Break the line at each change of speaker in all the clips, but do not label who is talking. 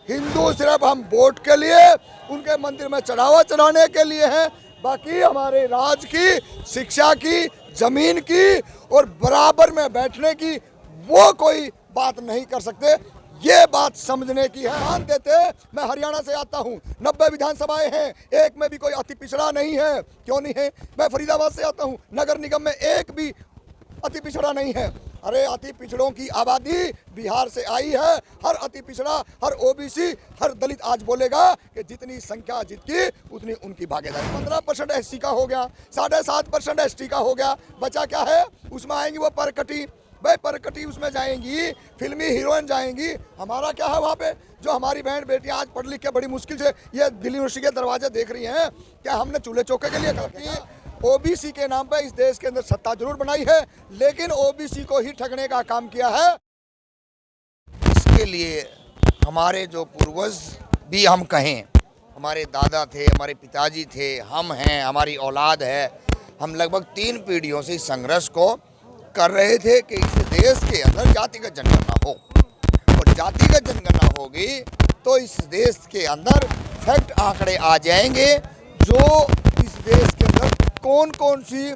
हिंदू सिर्फ हम वोट के लिए, उनके मंदिर में चढ़ावा चढ़ाने के लिए हैं। बाकी हमारे राज की, शिक्षा की, जमीन की और बराबर में बैठने की वो कोई बात नहीं कर सकते। ये बात समझने की है। ध्यान देते, मैं हरियाणा से आता हूँ, 90 विधानसभाएं हैं, एक में भी कोई अति पिछड़ा नहीं है। क्यों नहीं है? मैं फरीदाबाद से आता हूँ, नगर निगम में एक भी अति पिछड़ा नहीं है। अरे अति पिछड़ों की आबादी बिहार से आई है। हर अति पिछड़ा, हर ओबीसी, हर दलित आज बोलेगा कि जितनी संख्या जितकी उतनी उनकी भागीदारी। 15% एससी का हो गया, 7.5% एसटी का हो गया, बचा क्या है? उसमें आएंगी वो परकटी, भाई परकटी उसमें जाएंगी, फिल्मी हीरोइन जाएंगी। हमारा क्या है वहाँ पे? जो हमारी बहन बेटियां आज पढ़ लिख के बड़ी मुश्किल से ये दिल्ली यूनिवर्सिटी के दरवाजे देख रही हैं, क्या हमने चूल्हे चौके के लिए कहा? ओबीसी के नाम पे इस देश के अंदर सत्ता जरूर बनाई है, लेकिन ओबीसी को ही ठगने का काम किया है। इसके लिए हमारे जो पूर्वज भी हम कहें, हमारे दादा थे, हमारे पिताजी थे, हम हैं, हमारी औलाद है, हम लगभग 3 पीढ़ियों से इस संघर्ष को कर रहे थे कि इस देश के अंदर जातिगत जनगणना हो, और जातिगत जनगणना होगी तो इस देश के अंदर फैक्ट आंकड़े आ जाएंगे जो इस देश के अंदर कौन कौन सी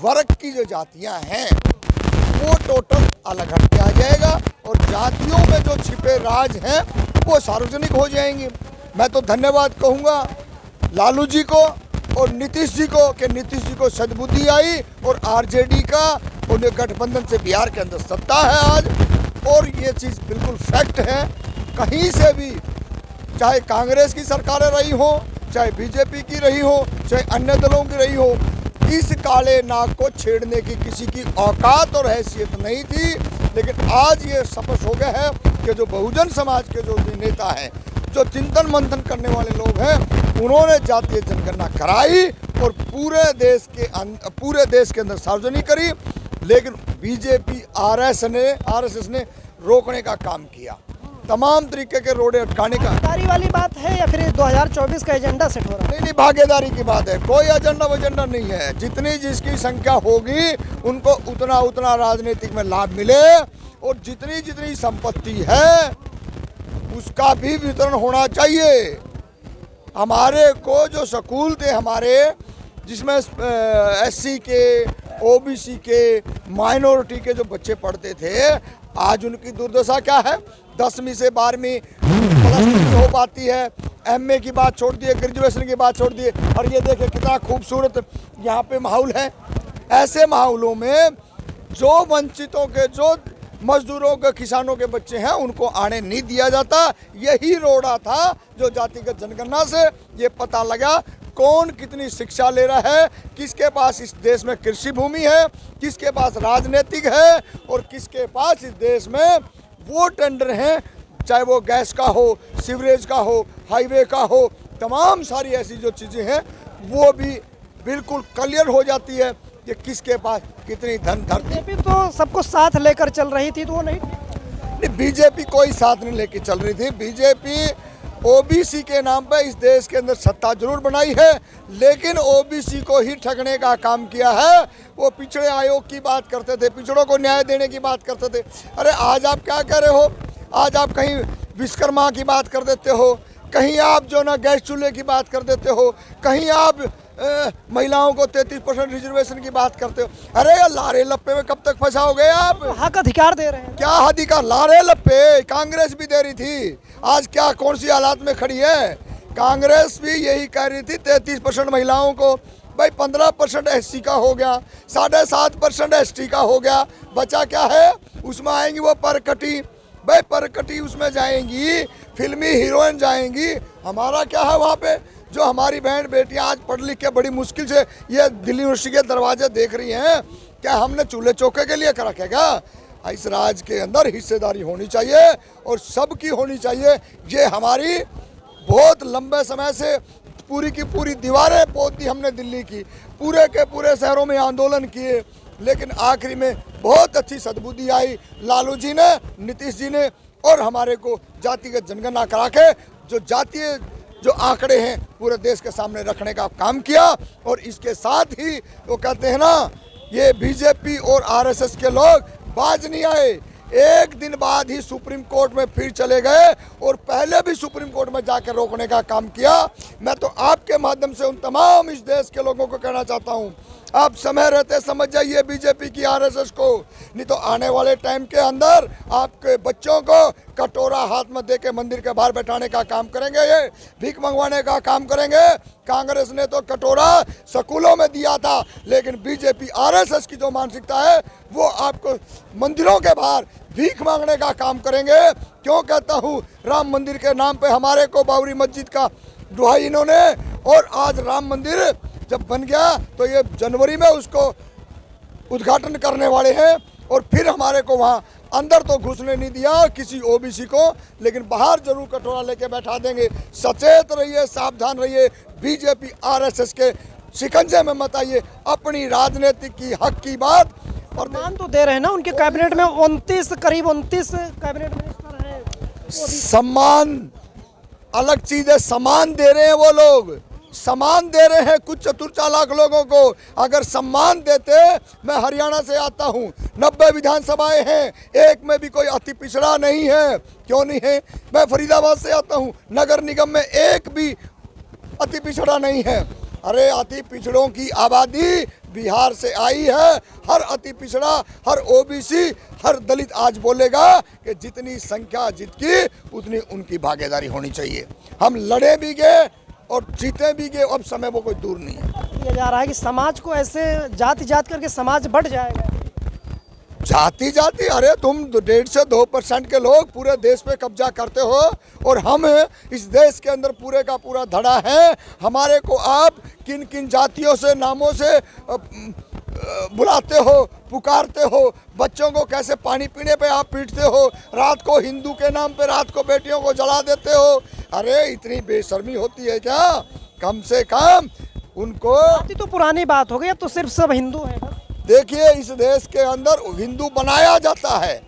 वर्ग की जो जातियां हैं वो टोटल अलग हट के आ जाएगा, और जातियों में जो छिपे राज हैं वो सार्वजनिक हो जाएंगे। मैं तो धन्यवाद कहूँगा लालू जी को और नीतीश जी को कि नीतीश जी को सद्बुद्धि आई, और आरजेडी का उन्हें गठबंधन से बिहार के अंदर सत्ता है आज। और ये चीज़ बिल्कुल फैक्ट है। कहीं से भी, चाहे कांग्रेस की सरकारें रही हो, चाहे बीजेपी की रही हो, चाहे अन्य दलों की रही हो, इस काले नाग को छेड़ने की किसी की औकात और हैसियत नहीं थी। लेकिन आज ये स्पष्ट हो गया है कि जो बहुजन समाज के जो नेता हैं, जो चिंतन मंथन करने वाले लोग हैं, उन्होंने जातीय जनगणना कराई और पूरे देश के अंदर सार्वजनिक करी। लेकिन बीजेपी आरएसएस ने रोकने का काम किया, तमाम तरीके के रोड़े अटकाने का।
भागीदारी वाली बात है या फिर 2024 का एजेंडा सेट हो रहा है?
नहीं, भागीदारी की बात है, कोई एजेंडा नहीं है। जितनी जिसकी संख्या होगी उनको उतना राजनीतिक में लाभ मिले, और जितनी संपत्ति है उसका भी वितरण होना चाहिए। हमारे को जो स्कूल थे हमारे, जिसमें एससी के, ओबीसी के, माइनॉरिटी के जो बच्चे पढ़ते थे, आज उनकी दुर्दशा क्या है? 10वीं से 12वीं प्लस 2 हो पाती है, एमए की बात छोड़ दिए, ग्रेजुएशन की बात छोड़ दिए, और ये देखिए कितना खूबसूरत यहाँ पे माहौल है। ऐसे माहौलों में जो वंचितों के, जो मजदूरों के, किसानों के बच्चे हैं, उनको आने नहीं दिया जाता। यही रोड़ा था जो जातिगत जनगणना से ये पता लगा कौन कितनी शिक्षा ले रहा है, किसके पास इस देश में कृषि भूमि है, किसके पास राजनीतिक है, और किसके पास इस देश में वो टेंडर हैं, चाहे वो गैस का हो, सीवरेज का हो, हाईवे का हो, तमाम सारी ऐसी जो चीज़ें हैं वो भी बिल्कुल क्लियर हो जाती है कि किसके पास कितनी धन धरती।
बीजेपी तो सबको साथ लेकर चल रही थी, तो वो नहीं,
बीजेपी कोई साथ नहीं लेके चल रही थी। बीजेपी ओबीसी के नाम पे इस देश के अंदर सत्ता जरूर बनाई है, लेकिन ओबीसी को ही ठगने का काम किया है। वो पिछड़े आयोग की बात करते थे, पिछड़ों को न्याय देने की बात करते थे। अरे आज आप क्या कर रहे हो? आज आप कहीं विश्वकर्मा की बात कर देते हो, कहीं आप जो ना गैस चूल्हे की बात कर देते हो, कहीं आप महिलाओं को 33% रिजर्वेशन की बात करते हो। अरे यार, लारे लप्पे में कब तक फंसाओगे आप?
हक अधिकार दे रहे हैं।
क्या अधिकार? लारे लप्पे कांग्रेस भी दे रही थी। आज क्या कौन सी हालात में खड़ी है? कांग्रेस भी यही कह रही थी 33% महिलाओं को, भाई 15% एससी का हो गया, 7.5% एसटी का हो गया, बचा क्या है? उसमें आएंगी वो परकटी, भाई परकटी उसमें जाएंगी, फिल्मी हीरोइन जाएंगी। हमारा क्या है वहाँ पे? जो हमारी बहन बेटियां आज पढ़ लिख के बड़ी मुश्किल से ये दिल्ली यूनिवर्सिटी के दरवाजे देख रही हैं, क्या हमने चूल्हे चौके के लिए रखेगा? इस राज के अंदर हिस्सेदारी होनी चाहिए और सबकी होनी चाहिए। ये हमारी बहुत लंबे समय से पूरी की पूरी दीवारें पोत दी हमने दिल्ली की, पूरे के पूरे शहरों में आंदोलन किए, लेकिन आखिरी में बहुत अच्छी सद्बुद्धि आई लालू जी ने, नीतीश जी ने, और हमारे को जातिगत जनगणना करा के जो जातीय जो आंकड़े हैं पूरे देश के सामने रखने का काम किया। और इसके साथ ही वो कहते हैं ना, ये बीजेपी और आरएसएस के लोग बाज नहीं आए। एक दिन बाद ही सुप्रीम कोर्ट में फिर चले गए और पहले भी सुप्रीम कोर्ट में जाकर रोकने का काम किया। मैं तो आपके माध्यम से उन तमाम इस देश के लोगों को कहना चाहता हूं, आप समय रहते समझ जाइए बीजेपी की आरएसएस को, नहीं तो आने वाले टाइम के अंदर आपके बच्चों को कटोरा हाथ में देके मंदिर के बाहर बैठाने का काम करेंगे, ये भीख मंगवाने का काम करेंगे। कांग्रेस ने तो कटोरा स्कूलों में दिया था, लेकिन बीजेपी आरएसएस की जो मानसिकता है वो आपको मंदिरों के बाहर भीख मांगने का काम करेंगे। क्यों कहता हूँ, राम मंदिर के नाम पे हमारे को बाबरी मस्जिद का दुहाई इन्होंने, और आज राम मंदिर जब बन गया तो ये जनवरी में उसको उद्घाटन करने वाले हैं, और फिर हमारे को वहाँ अंदर तो घुसने नहीं दिया किसी ओबीसी को, लेकिन बाहर जरूर कटोरा लेके बैठा देंगे। सचेत रहिए, सावधान रहिए, बीजेपी आरएसएस के शिकंजे में मत आइए। अपनी राजनीति की हक की बात और
मान तो दे रहे हैं ना, उनके कैबिनेट में 29 करीब 29 कैबिनेट मिनिस्टर हैं।
सम्मान अलग चीज है, सम्मान दे रहे हैं वो लोग, सम्मान दे रहे हैं कुछ चतुर चालाक लोगों को। अगर सम्मान देते, मैं हरियाणा से आता हूं, 90 विधानसभाएं हैं, एक में भी कोई अति पिछड़ा नहीं है। क्यों नहीं है? मैं फरीदाबाद से आता हूं, नगर निगम में एक भी अति पिछड़ा नहीं है। अरे अति पिछड़ों की आबादी बिहार से आई है। हर अति पिछड़ा, हर ओबीसी, हर दलित आज बोलेगा कि जितनी संख्या जितकी उतनी उनकी भागीदारी होनी चाहिए। हम लड़े भी गए और जीते भी गए, अब समय वो कोई दूर नहीं है।
ये जा रहा है कि समाज को ऐसे जाति जात करके समाज बढ़ जाएगा।
जाति जाति, अरे तुम 1.5 से 2% के लोग पूरे देश पे कब्जा करते हो, और हम इस देश के अंदर पूरे का पूरा धड़ा है। हमारे को आप किन किन जातियों से, नामों से बुलाते हो, पुकारते हो, बच्चों को कैसे पानी पीने पे आप पीटते हो, रात को हिंदू के नाम पे रात को बेटियों को जला देते हो। अरे इतनी बेशर्मी होती है क्या? कम से कम उनको,
जाति तो पुरानी बात हो गई, अब तो सिर्फ सब हिंदू हैं बस।
देखिए इस देश के अंदर हिंदू बनाया जाता है,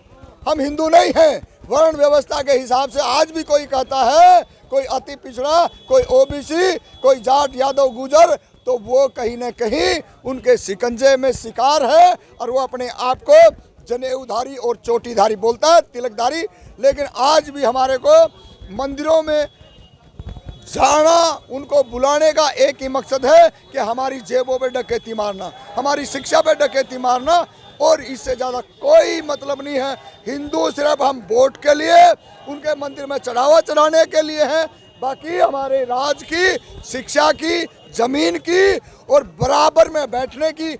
हम हिंदू नहीं हैं। वर्ण व्यवस्था के हिसाब से आज भी कोई कहता है कोई अति पिछड़ा, कोई ओबीसी, कोई जाट यादव गुजर, तो वो कहीं ना कहीं उनके शिकंजे में शिकार है, और वो अपने आप को जनेऊधारी और चोटीधारी बोलता है, तिलकधारी। लेकिन आज भी हमारे को मंदिरों में जाना, उनको बुलाने का एक ही मकसद है कि हमारी जेबों पे डकैती मारना, हमारी शिक्षा पे डकैती मारना, और इससे ज़्यादा कोई मतलब नहीं है। हिंदू सिर्फ हम वोट के लिए, उनके मंदिर में चढ़ावा चढ़ाने के लिए हैं। बाकी हमारे राज की, शिक्षा की, जमीन की और बराबर में बैठने की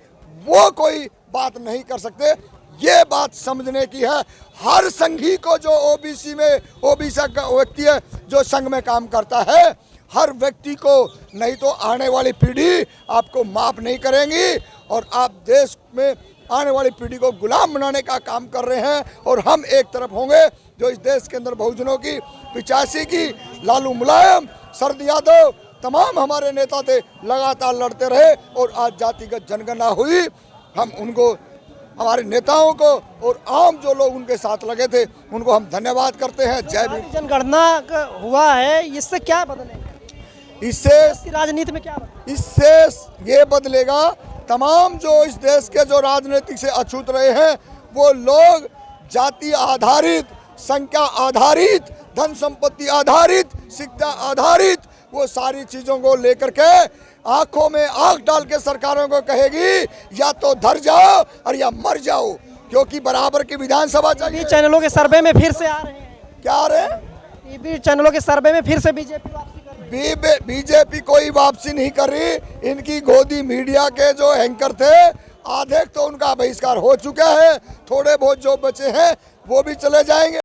वो कोई बात नहीं कर सकते। ये बात समझने की है। हर संघी को, जो ओबीसी में ओबीसी का व्यक्ति है जो संघ में काम करता है, हर व्यक्ति को, नहीं तो आने वाली पीढ़ी आपको माफ नहीं करेंगी, और आप देश में आने वाली पीढ़ी को गुलाम बनाने का काम कर रहे हैं। और हम एक तरफ होंगे जो इस देश के अंदर बहुजनों की, 85 की, लालू मुलायम, शरद यादव, तमाम हमारे नेता थे, लगातार लड़ते रहे, और आज जातिगत जनगणना हुई। हम उनको, हमारे नेताओं को और आम जो लोग उनके साथ लगे थे, उनको हम धन्यवाद करते हैं। जय भीम।
जनगणना हुआ है, इससे क्या बदलेगा?
इससे
राजनीति में क्या बदलेगा?
इससे ये बदलेगा, तमाम जो इस देश के जो राजनीतिक से अछूत रहे हैं, वो लोग जाति आधारित, संख्या आधारित, धन संपत्ति आधारित, शिक्षा आधारित, वो सारी चीज़ों को लेकर के आंखों में आंख डाल के सरकारों को कहेगी या तो धर जाओ और या मर जाओ, क्योंकि बराबर की विधानसभा चाहिए।
चैनलों के सर्वे में फिर से आ रहे हैं।
क्या आ रहे हैं?
टीवी चैनलों के सर्वे में फिर से बीजेपी वापसी कर रही है।
बीजेपी कोई वापसी नहीं कर रही। इनकी गोदी मीडिया के जो एंकर थे, आधे तो उनका बहिष्कार हो चुका है, थोड़े बहुत जो बचे हैं वो भी चले जाएंगे।